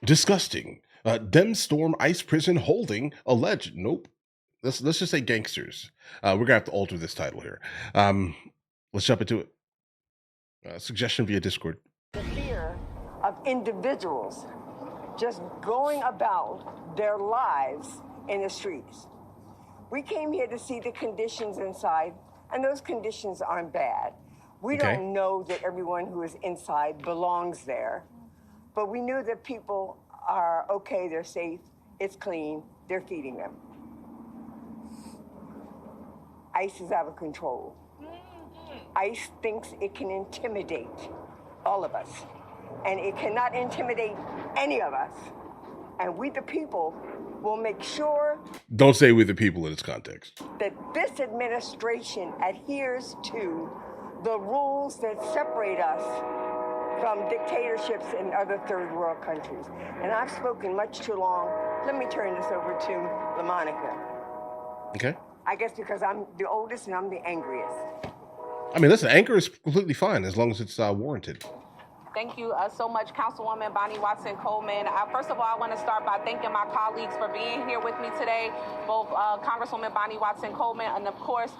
Disgusting. Dem storm ICE prison holding alleged. Nope. Let's just say gangsters. We're gonna have to alter this title here. Let's jump into it. Suggestion via Discord. The fear of individuals just going about their lives in the streets. We came here to see the conditions inside, and those conditions aren't bad. We Okay. don't know that everyone who is inside belongs there, but we knew that people are okay, they're safe, it's clean, they're feeding them. ICE is out of control. ICE thinks it can intimidate all of us, and it cannot intimidate any of us. And we, the people, will make sure Don't say with the people in this context. that this administration adheres to the rules that separate us from dictatorships in other third world countries. And I've spoken much too long. Let me turn this over to LaMonica. Okay. I guess because I'm the oldest and I'm the angriest. I mean, listen, anger is completely fine as long as it's warranted. Thank you so much, Councilwoman Bonnie Watson Coleman. First of all, I want to start by thanking my colleagues for being here with me today, both Congresswoman Bonnie Watson Coleman and, of course,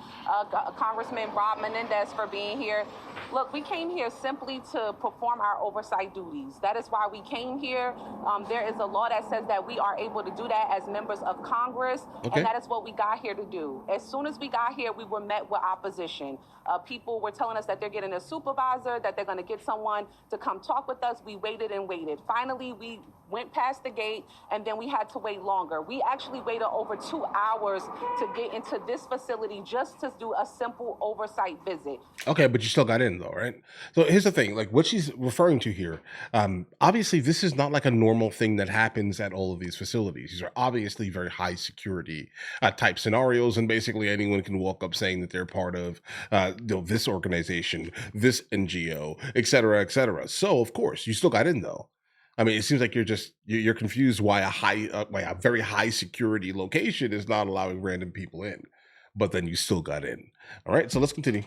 Congressman Rob Menendez for being here. Look, we came here simply to perform our oversight duties. That is why we came here. There is a law that says that we are able to do that as members of Congress, and that is what we got here to do. As soon as we got here, we were met with opposition. People were telling us that they're getting a supervisor, that they're going to get someone to come talk with us. We waited and waited. Finally, we went past the gate, and then we had to wait longer. We actually waited over 2 hours to get into this facility just to do a simple oversight visit. Okay, but you still got in though, right? So here's the thing, like what she's referring to here, obviously this is not like a normal thing that happens at all of these facilities. These are obviously very high security type scenarios, and basically anyone can walk up saying that they're part of this organization, this NGO, et cetera, et cetera. So of course, you still got in though. I mean, it seems like you're confused why a very high security location is not allowing random people in, but then you still got in. All right, so let's continue.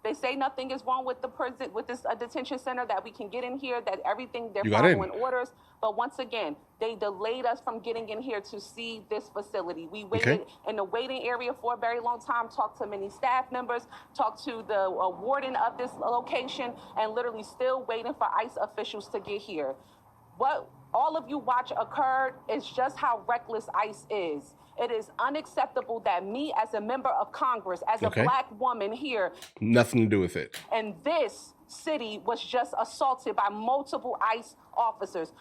They say nothing is wrong with the prison, with this detention center, that we can get in here, that everything, they're You got in. following orders. But once again, they delayed us from getting in here to see this facility. We waited in the waiting area for a very long time, talked to many staff members, talked to the warden of this location, and literally still waiting for ICE officials to get here. What all of you watch occurred is just how reckless ICE is. It is unacceptable that me, as a member of Congress, as a Black woman here, nothing to do with it, and this city was just assaulted by multiple ICE officers.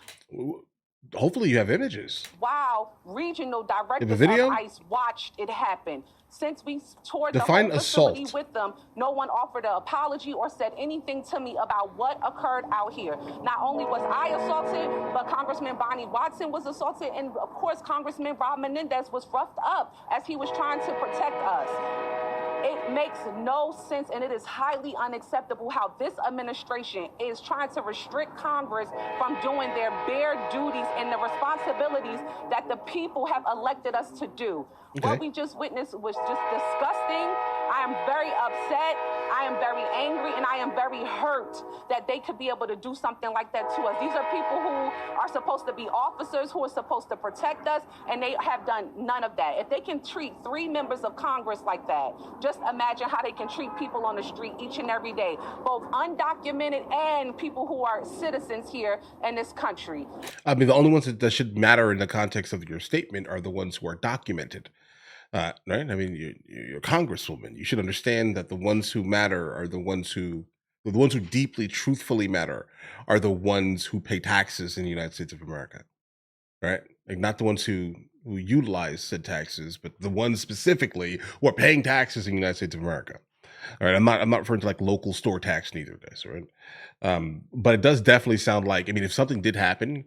Hopefully you have images. Wow, regional directors of ICE watched it happen. Since we toured the whole facility with them, no one offered an apology or said anything to me about what occurred out here. Not only was I assaulted, but Congressman Bonnie Watson was assaulted, and of course Congressman Rob Menendez was roughed up as he was trying to protect us. It makes no sense, and it is highly unacceptable how this administration is trying to restrict Congress from doing their bare duties and the responsibilities that the people have elected us to do. What we just witnessed was just disgusting. I am very upset. I am very angry, and I am very hurt that they could be able to do something like that to us. These are people who are supposed to be officers, who are supposed to protect us, and they have done none of that. If they can treat 3 members of Congress like that, just imagine how they can treat people on the street each and every day, both undocumented and people who are citizens here in this country. I mean, the only ones that should matter in the context of your statement are the ones who are documented. Right? I mean, you're a congresswoman. You should understand that the ones who matter are the ones who deeply, truthfully matter are the ones who pay taxes in the United States of America, right? Like not the ones who utilize said taxes, but the ones specifically who are paying taxes in the United States of America. All right, I'm not referring to like local store tax, neither of this, right? But it does definitely sound like, I mean, if something did happen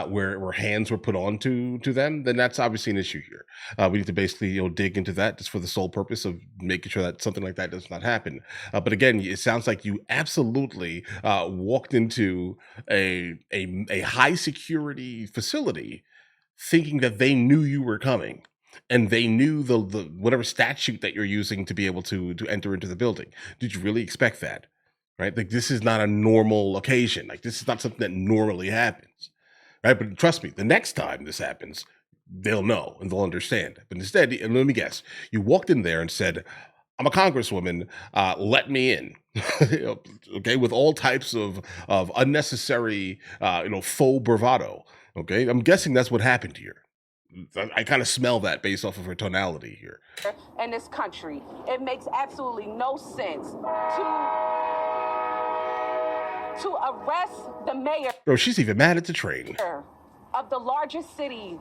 where hands were put on to them, then that's obviously an issue here. We need to basically dig into that just for the sole purpose of making sure that something like that does not happen. But again, it sounds like you absolutely walked into a high security facility thinking that they knew you were coming. And they knew the whatever statute that you're using to be able to enter into the building. Did you really expect that? Right? Like this is not a normal occasion. Like this is not something that normally happens. right? But trust me, the next time this happens, they'll know and they'll understand. But instead, and let me guess, you walked in there and said, I'm a congresswoman, let me in. Okay, with all types of unnecessary, faux bravado. Okay, I'm guessing that's what happened here. I kind of smell that based off of her tonality here. In this country, it makes absolutely no sense to arrest the mayor. Bro, she's even mad at the train. Of the largest city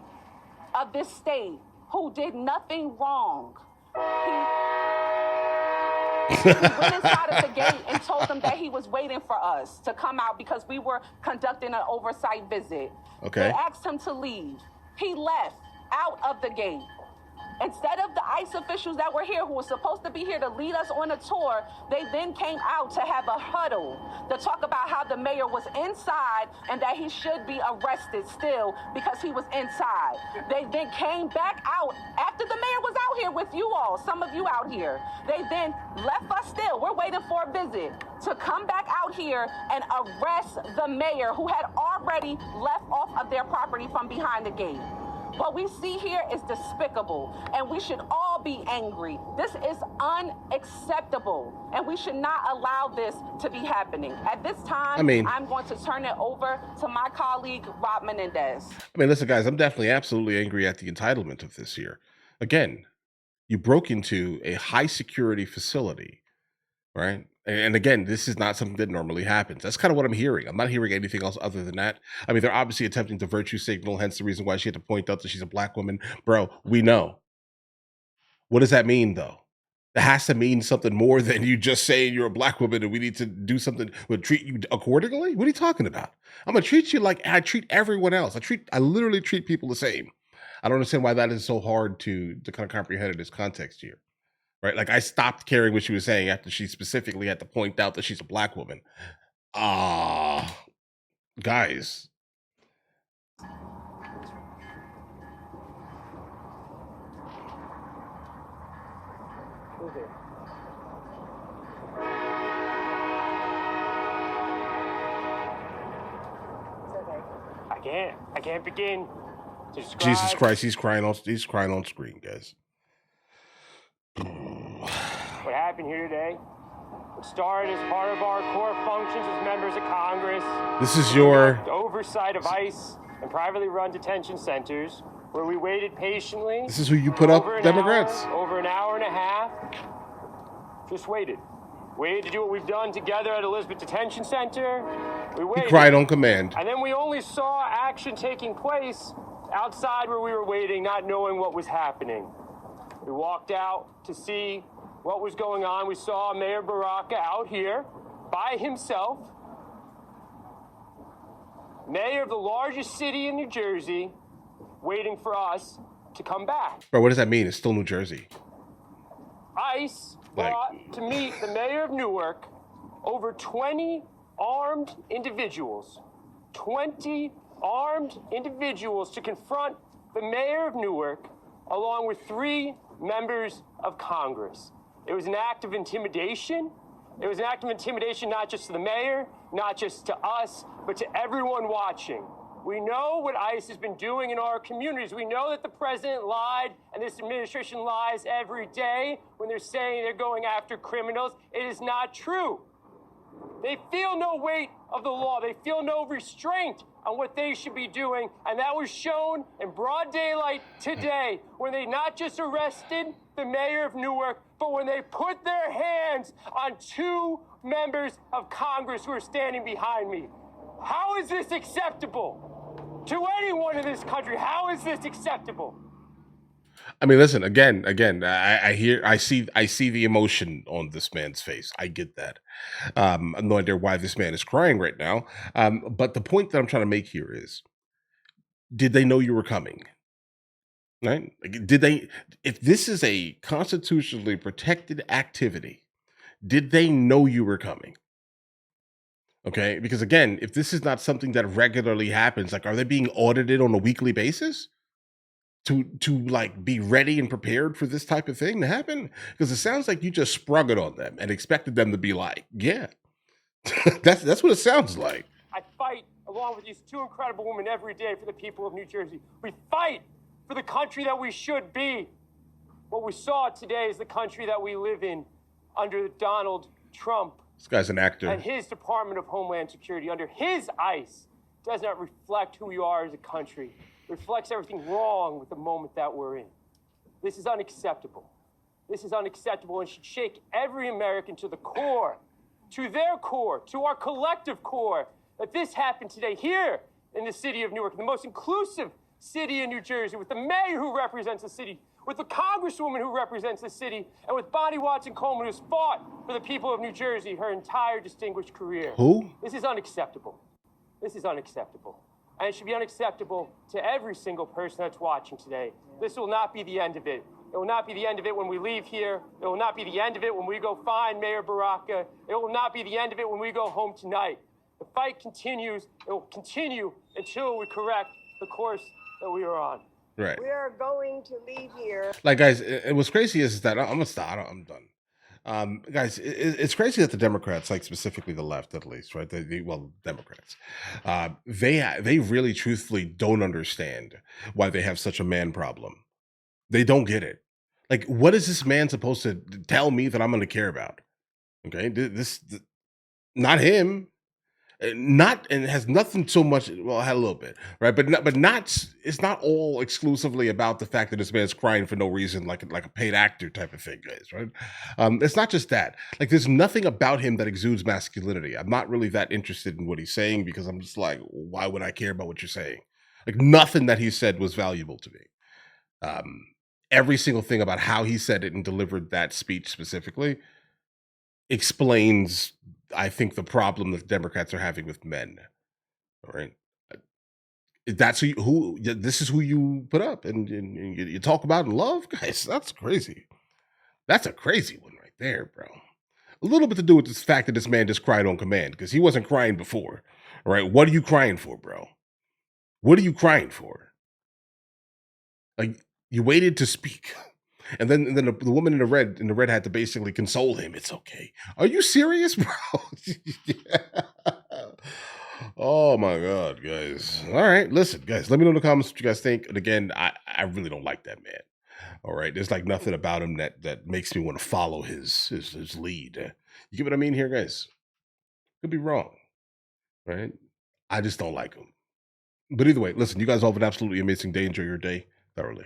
of this state, who did nothing wrong. He went inside of the gate and told them that he was waiting for us to come out because we were conducting an oversight visit. Okay. They asked him to leave. He left out of the gate. Instead of the ICE officials that were here, who were supposed to be here to lead us on a tour, they then came out to have a huddle to talk about how the mayor was inside and that he should be arrested still because he was inside. They then came back out after the mayor was out here with you all, some of you out here. They then left us still. We're waiting for a visit to come back out here and arrest the mayor who had already left off of their property from behind the gate. What we see here is despicable, and we should all be angry. This is unacceptable, and we should not allow this to be happening. At this time, I'm going to turn it over to my colleague, Rob Menendez. Listen, guys, I'm definitely absolutely angry at the entitlement of this here. Again, you broke into a high-security facility, right? And again, this is not something that normally happens. That's kind of what I'm hearing. I'm not hearing anything else other than that. They're obviously attempting to virtue signal, hence the reason why she had to point out that she's a black woman. Bro, we know. What does that mean, though? It has to mean something more than you just saying you're a black woman and we need to do something to treat you accordingly. What are you talking about? I'm going to treat you like I treat everyone else. I literally treat people the same. I don't understand why that is so hard to kind of comprehend in this context here. Right, like I stopped caring what she was saying after she specifically had to point out that she's a black woman. Guys. I can't begin to describe. Jesus Christ, he's crying on screen, guys. What happened here today? It started as part of our core functions as members of Congress. This is your oversight of ICE and privately run detention centers, where we waited patiently. This is who you put up, Democrats. Over an hour and a half. Just waited. Waited to do what we've done together at Elizabeth Detention Center. We waited. He cried on command. And then we only saw action taking place outside where we were waiting, not knowing what was happening. We walked out to see what was going on. We saw Mayor Baraka out here by himself, mayor of the largest city in New Jersey, waiting for us to come back. Bro, what does that mean? It's still New Jersey. ICE brought to meet the mayor of Newark over 20 armed individuals. 20 armed individuals to confront the mayor of Newark, along with 3 members of Congress. It was an act of intimidation. It was an act of intimidation not just to the mayor, not just to us, but to everyone watching. We know what ICE has been doing in our communities. We know that the president lied and this administration lies every day when they're saying they're going after criminals. It is not true. They feel no weight of the law. They feel no restraint on what they should be doing. And that was shown in broad daylight today when they not just arrested the mayor of Newark, but when they put their hands on 2 members of Congress who are standing behind me. How is this acceptable to anyone in this country? How is this acceptable? Listen, again, I see the emotion on this man's face. I get that. I'm no idea why this man is crying right now. But the point that I'm trying to make here is, did they know you were coming? Right? Did they, if this is a constitutionally protected activity, did they know you were coming? Okay, because again, if this is not something that regularly happens, like, are they being audited on a weekly basis to like be ready and prepared for this type of thing to happen? Because it sounds like you just sprung it on them and expected them to be like, yeah, that's what it sounds like. I fight along with these two incredible women every day for the people of New Jersey. We fight for the country that we should be. What we saw today is the country that we live in under Donald Trump. This guy's an actor. And his Department of Homeland Security, under his ICE, does not reflect who we are as a country. It reflects everything wrong with the moment that we're in. This is unacceptable. This is unacceptable and should shake every American to the core, to their core, to our collective core, that this happened today here in the city of Newark, the most inclusive city in New Jersey, with the mayor who represents the city, with the congresswoman who represents the city, and with Bonnie Watson-Coleman, who's fought for the people of New Jersey her entire distinguished career. Who? This is unacceptable. This is unacceptable. And it should be unacceptable to every single person that's watching today. This will not be the end of it. It will not be the end of it when we leave here. It will not be the end of it when we go find Mayor Baraka. It will not be the end of it when we go home tonight. The fight continues. It will continue until we correct the course that we are on. Right. We are going to leave here. Like, guys, what's crazy is that I'm gonna stop. I'm done. Guys, it's crazy that the Democrats, like specifically the left, at least, right? Democrats, they really, truthfully don't understand why they have such a man problem. They don't get it. Like, what is this man supposed to tell me that I'm going to care about? Okay, not him. Not, and it has nothing so much. Well, it had a little bit, right? But not. It's not all exclusively about the fact that this man's crying for no reason, like a paid actor type of thing, guys. Right? It's not just that. Like, there's nothing about him that exudes masculinity. I'm not really that interested in what he's saying because I'm just like, why would I care about what you're saying? Like, nothing that he said was valuable to me. Every single thing about how he said it and delivered that speech specifically explains, I think, the problem that Democrats are having with men. All right, that's who this is who you put up and you talk about and love, guys. That's crazy. That's a crazy one right there, bro. A little bit to do with this fact that this man just cried on command because he wasn't crying before. All right, what are you crying for, bro? What are you crying for? Like, you waited to speak. And then the woman in the red had to basically console him. It's okay. Are you serious, bro? Oh my God, guys. All right, listen, guys, let me know in the comments what you guys think. And again, I really don't like that man. All right, there's like nothing about him that makes me want to follow his lead. You get what I mean here, guys? Could be wrong, right? I just don't like him. But either way, listen, you guys all have an absolutely amazing day. Enjoy your day thoroughly.